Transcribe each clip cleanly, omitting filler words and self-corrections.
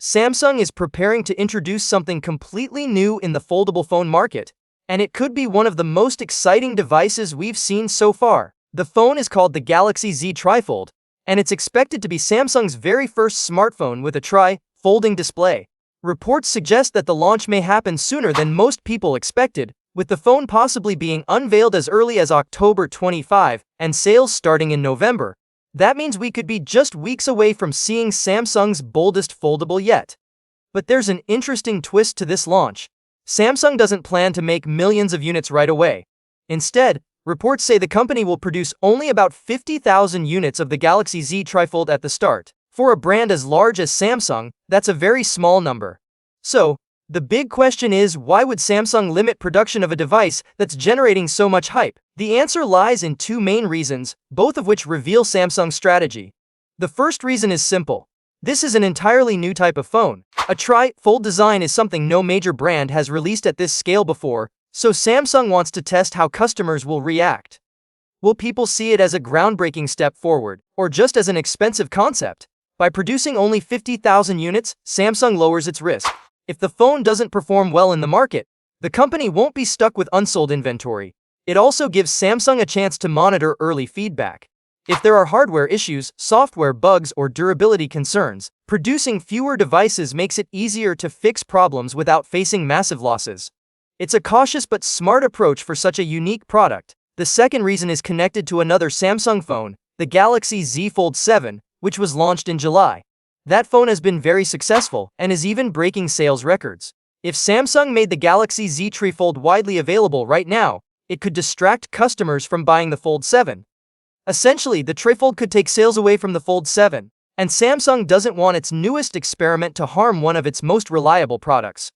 Samsung is preparing to introduce something completely new in the foldable phone market, and it could be one of the most exciting devices we've seen so far. The phone is called the Galaxy Z TriFold, and it's expected to be Samsung's very first smartphone with a tri-folding display. Reports suggest that the launch may happen sooner than most people expected, with the phone possibly being unveiled as early as October 25 and sales starting in November. That means we could be just weeks away from seeing Samsung's boldest foldable yet. But there's an interesting twist to this launch. Samsung doesn't plan to make millions of units right away. Instead, reports say the company will produce only about 50,000 units of the Galaxy Z TriFold at the start. For a brand as large as Samsung, that's a very small number. So, the big question is, why would Samsung limit production of a device that's generating so much hype? The answer lies in two main reasons, both of which reveal Samsung's strategy. The first reason is simple. This is an entirely new type of phone. A tri-fold design is something no major brand has released at this scale before, so Samsung wants to test how customers will react. Will people see it as a groundbreaking step forward, or just as an expensive concept? By producing only 50,000 units, Samsung lowers its risk. If the phone doesn't perform well in the market, the company won't be stuck with unsold inventory. It also gives Samsung a chance to monitor early feedback. If there are hardware issues, software bugs, or durability concerns, producing fewer devices makes it easier to fix problems without facing massive losses. It's a cautious but smart approach for such a unique product. The second reason is connected to another Samsung phone, the Galaxy Z Fold 7, which was launched in July. That phone has been very successful and is even breaking sales records. If Samsung made the Galaxy Z TriFold widely available right now, it could distract customers from buying the Fold 7. Essentially, the TriFold could take sales away from the Fold 7, and Samsung doesn't want its newest experiment to harm one of its most reliable products.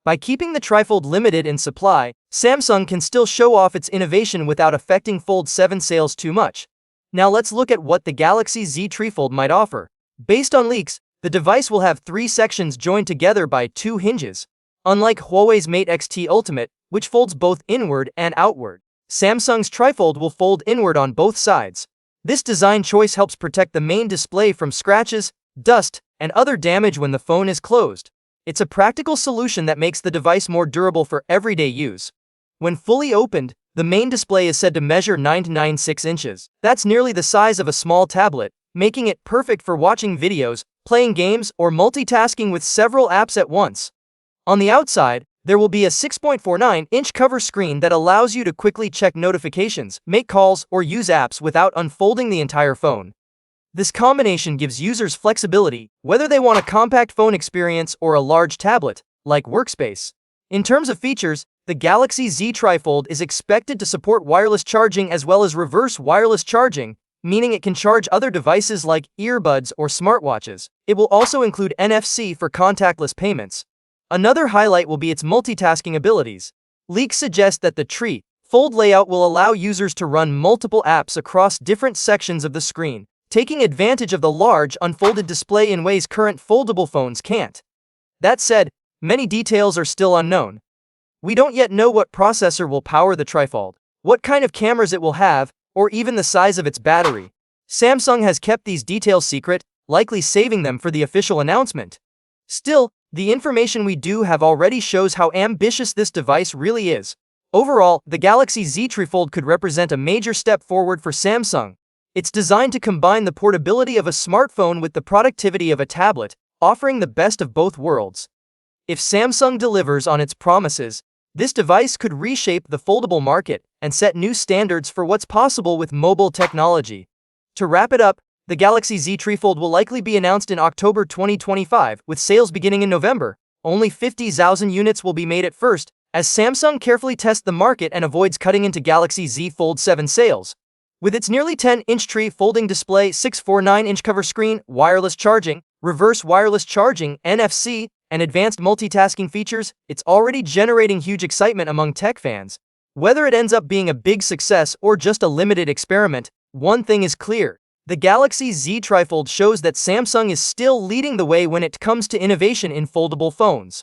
By keeping the TriFold limited in supply, Samsung can still show off its innovation without affecting Fold 7 sales too much. Now let's look at what the Galaxy Z TriFold might offer. Based on leaks, the device will have 3 sections joined together by 2 hinges. Unlike Huawei's Mate X-T Ultimate, which folds both inward and outward, Samsung's TriFold will fold inward on both sides. This design choice helps protect the main display from scratches, dust, and other damage when the phone is closed. It's a practical solution that makes the device more durable for everyday use. When fully opened, the main display is said to measure 9.96 inches. That's nearly the size of a small tablet, making it perfect for watching videos, playing games, or multitasking with several apps at once. On the outside, there will be a 6.49-inch cover screen that allows you to quickly check notifications, make calls, or use apps without unfolding the entire phone. This combination gives users flexibility, whether they want a compact phone experience or a large tablet, like Workspace. In terms of features, the Galaxy Z TriFold is expected to support wireless charging as well as reverse wireless charging, meaning it can charge other devices like earbuds or smartwatches. It will also include NFC for contactless payments. Another highlight will be its multitasking abilities. Leaks suggest that the TriFold layout will allow users to run multiple apps across different sections of the screen, taking advantage of the large unfolded display in ways current foldable phones can't. That said, many details are still unknown. We don't yet know what processor will power the TriFold, what kind of cameras it will have, or even the size of its battery. Samsung has kept these details secret, likely saving them for the official announcement. Still, the information we do have already shows how ambitious this device really is. Overall, the Galaxy Z TriFold could represent a major step forward for Samsung. It's designed to combine the portability of a smartphone with the productivity of a tablet, offering the best of both worlds. If Samsung delivers on its promises, this device could reshape the foldable market and set new standards for what's possible with mobile technology. To wrap it up, the Galaxy Z TriFold will likely be announced in October 2025, with sales beginning in November. Only 50,000 units will be made at first, as Samsung carefully tests the market and avoids cutting into Galaxy Z Fold 7 sales. With its nearly 10-inch TriFolding display, 6.49-inch cover screen, wireless charging, reverse wireless charging, NFC, and advanced multitasking features, it's already generating huge excitement among tech fans. Whether it ends up being a big success or just a limited experiment, one thing is clear. The Galaxy Z TriFold shows that Samsung is still leading the way when it comes to innovation in foldable phones.